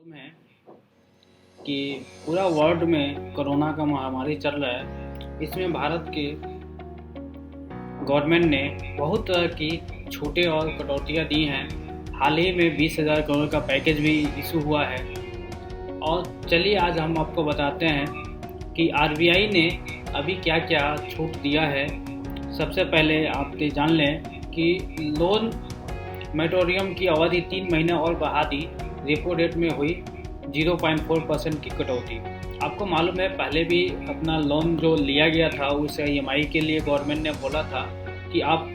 मालूम है कि पूरा वर्ल्ड में कोरोना का महामारी चल रहा है। इसमें भारत के गवर्नमेंट ने बहुत तरह की छूटें और कटौतियाँ दी हैं। हाल ही में 20,000 करोड़ का पैकेज भी इशू हुआ है। और चलिए आज हम आपको बताते हैं कि आरबीआई ने अभी क्या क्या छूट दिया है। सबसे पहले आप ये जान लें कि लोन मोरेटोरियम की अवधि 3 महीने और बढ़ा दी। रेपो रेट में हुई 0.4% की कटौती। आपको मालूम है पहले भी अपना लोन जो लिया गया था उस ईएमआई के लिए गवर्नमेंट ने बोला था कि आप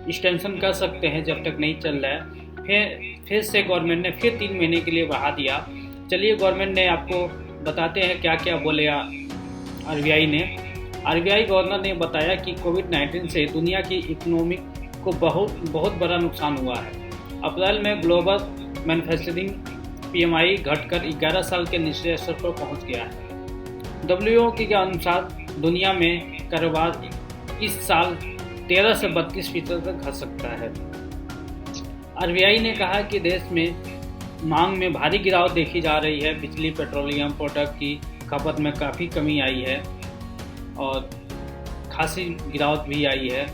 एक्सटेंशन कर सकते हैं जब तक नहीं चल रहा है। फिर से गवर्नमेंट ने फिर 3 महीने के लिए बढ़ा दिया। चलिए गवर्नमेंट ने आपको बताते हैं क्या क्या बोले आरबीआई ने। आरबीआई गवर्नर ने बताया कि कोविड-19 से दुनिया की इकोनॉमी को बहुत बड़ा नुकसान हुआ है। अप्रैल में ग्लोबल मैन्युफैक्चरिंग पीएमआई घटकर 11 साल के निचले स्तर पर पहुंच गया है। डब्ल्यूओ के अनुसार दुनिया में कारोबार इस साल 13 से 32% तक घट सकता है। आरबीआई ने कहा कि देश में मांग में भारी गिरावट देखी जा रही है। बिजली पेट्रोलियम प्रोडक्ट की खपत में काफ़ी कमी आई है और खासी गिरावट भी आई है।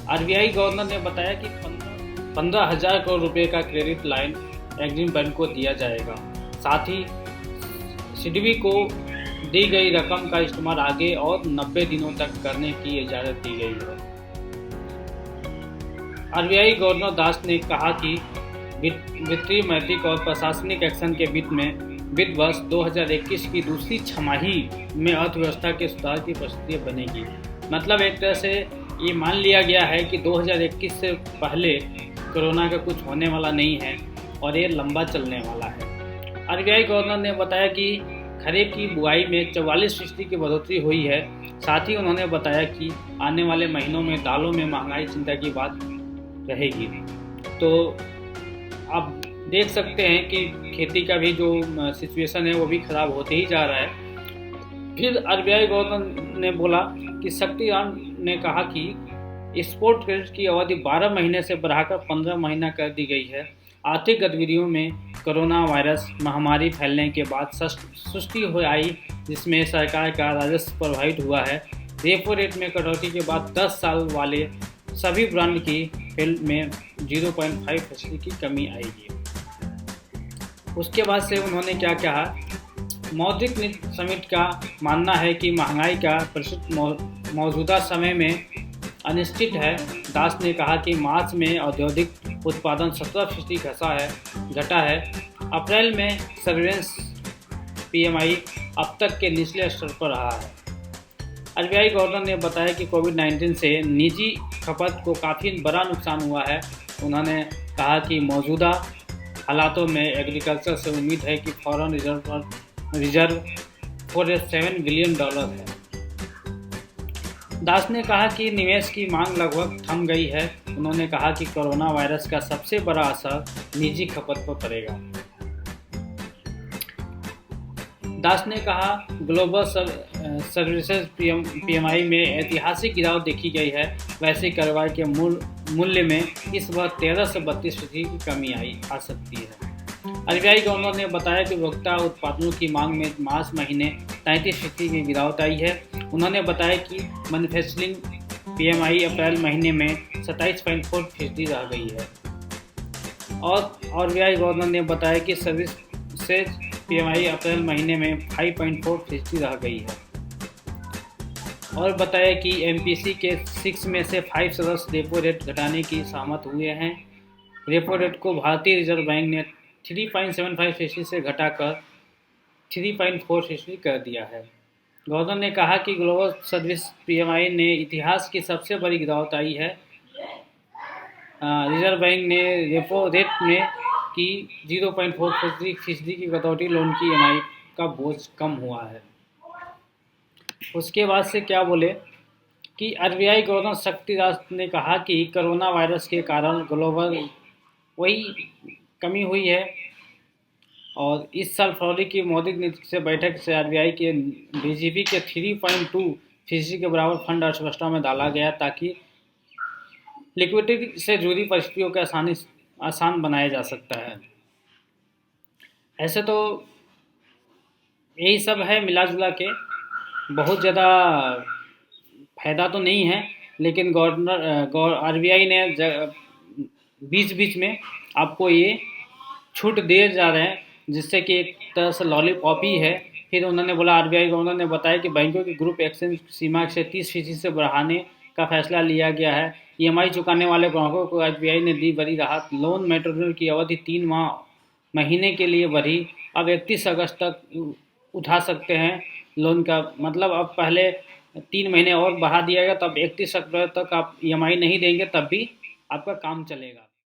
आरबीआई गवर्नर ने बताया कि 15,000 करोड़ रुपए का क्रेडिट लाइन एग्जिम बैंक को दिया जाएगा। साथ ही सिडबी को दी गई रकम का इस्तेमाल आगे और 90 दिनों तक करने की इजाज़त दी गई है। आरबीआई गवर्नर दास ने कहा कि वित्तीय, नैतिक और प्रशासनिक एक्शन के बीच में वित्त वर्ष 2021 की दूसरी छमाही में अर्थव्यवस्था के सुधार की परिस्थिति बनेगी। मतलब एक तरह से ये मान लिया गया है कि 2021 से पहले कोरोना का कुछ होने वाला नहीं है और ये लंबा चलने वाला है। आरबीआई गवर्नर ने बताया कि खरीफ की बुआई में 44% की बढ़ोतरी हुई है। साथ ही उन्होंने बताया कि आने वाले महीनों में दालों में महंगाई चिंता की बात रहेगी। तो आप देख सकते हैं कि खेती का भी जो सिचुएशन है वो भी खराब होते ही जा रहा है। फिर आरबीआई गवर्नर ने बोला कि शक्तिकांत ने कहा कि एक्सपोर्ट क्रेडिट की अवधि 12 महीने से बढ़ाकर 15 महीना कर दी गई है। आर्थिक गतिविधियों में कोरोना वायरस महामारी फैलने के बाद सुस्ती हो आई, जिसमें सरकार का राजस्व प्रभावित हुआ है। रेपो रेट में कटौती के बाद 10 साल वाले सभी ब्रांड की फील्ड में 0.5% की कमी आएगी। उसके बाद से उन्होंने क्या कहा, मौद्रिक नीति समिति का मानना है कि महंगाई का प्रतिशत मौजूदा समय में अनिश्चित है। दास ने कहा कि मार्च में औद्योगिक उत्पादन 17% घटा है। अप्रैल में सर्विलेंस पीएमआई अब तक के निचले स्तर पर रहा है। आरबीआई गवर्नर ने बताया कि कोविड-19 से निजी खपत को काफ़ी बड़ा नुकसान हुआ है। उन्होंने कहा कि मौजूदा हालातों में एग्रीकल्चर से उम्मीद है कि फॉरेन रिजर्व $47 बिलियन है। दास ने कहा कि निवेश की मांग लगभग थम गई है। उन्होंने कहा कि कोरोना वायरस का सबसे बड़ा असर निजी खपत पर पड़ेगा। दास ने कहा ग्लोबल सर्विसेज पीएमआई में ऐतिहासिक गिरावट देखी गई है। वैसे कारोबार के मूल्य में इस बार 13 से 32% की कमी आ सकती है। आरबीआई गवर्नर ने बताया कि उपभोक्ता उत्पादों की मांग में मार्च महीने 33% की गिरावट आई है। उन्होंने बताया कि मैन्युफैक्चरिंग पीएमआई अप्रैल महीने में 27.4% रह गई है। और आरबीआई गवर्नर ने बताया कि सर्विसेज पीएमआई अप्रैल महीने में 5.4% रह गई है। और बताया कि एमपीसी के 6 में से 5 सदस्य रेपो रेट घटाने की सहमत हुए हैं। रेपो रेट को भारतीय रिजर्व बैंक ने 3.75% से घटाकर 3.4% कर दिया है। गवर्नर ने कहा कि ग्लोबल सर्विस पीएमआई ने इतिहास की सबसे बड़ी गिरावट आई है। रिजर्व बैंक ने रेपो रेट में की 0.4% की कटौती, लोन की ईएमआई का बोझ कम हुआ है। उसके बाद से क्या बोले कि आरबीआई गवर्नर शक्तिदास ने कहा कि कोरोना वायरस के कारण ग्लोबल वही कमी हुई है और इस साल फरवरी की मौद्रिक नीति से बैठक से आरबीआई के डीजीपी के 3.2% के बराबर फंड अर्थव्यवस्था में डाला गया ताकि लिक्विडिटी से जुड़ी परिस्थितियों को आसान बनाया जा सकता है। ऐसे तो यही सब है मिला जुला के। बहुत ज़्यादा फायदा तो नहीं है, लेकिन गवर्नर आरबीआई ने बीच बीच में आपको ये छूट दिए जा रहे हैं, जिससे कि एक तरह से लॉलीपॉप ही है। फिर उन्होंने बोला, आरबीआई गवर्नर ने बताया कि बैंकों की ग्रुप एक्सचेंज सीमा से 30% से बढ़ाने का फैसला लिया गया है। ईएमआई चुकाने वाले ग्राहकों को आरबीआई ने दी बड़ी राहत। लोन मैच्योरिटी की अवधि 3 महीने के लिए बढ़ी। अब 31 अगस्त तक उठा सकते हैं लोन का, मतलब अब पहले 3 महीने और बढ़ा दिया गया, तब 31 अक्टूबर तक आप ईएमआई नहीं देंगे तब भी आपका काम चलेगा।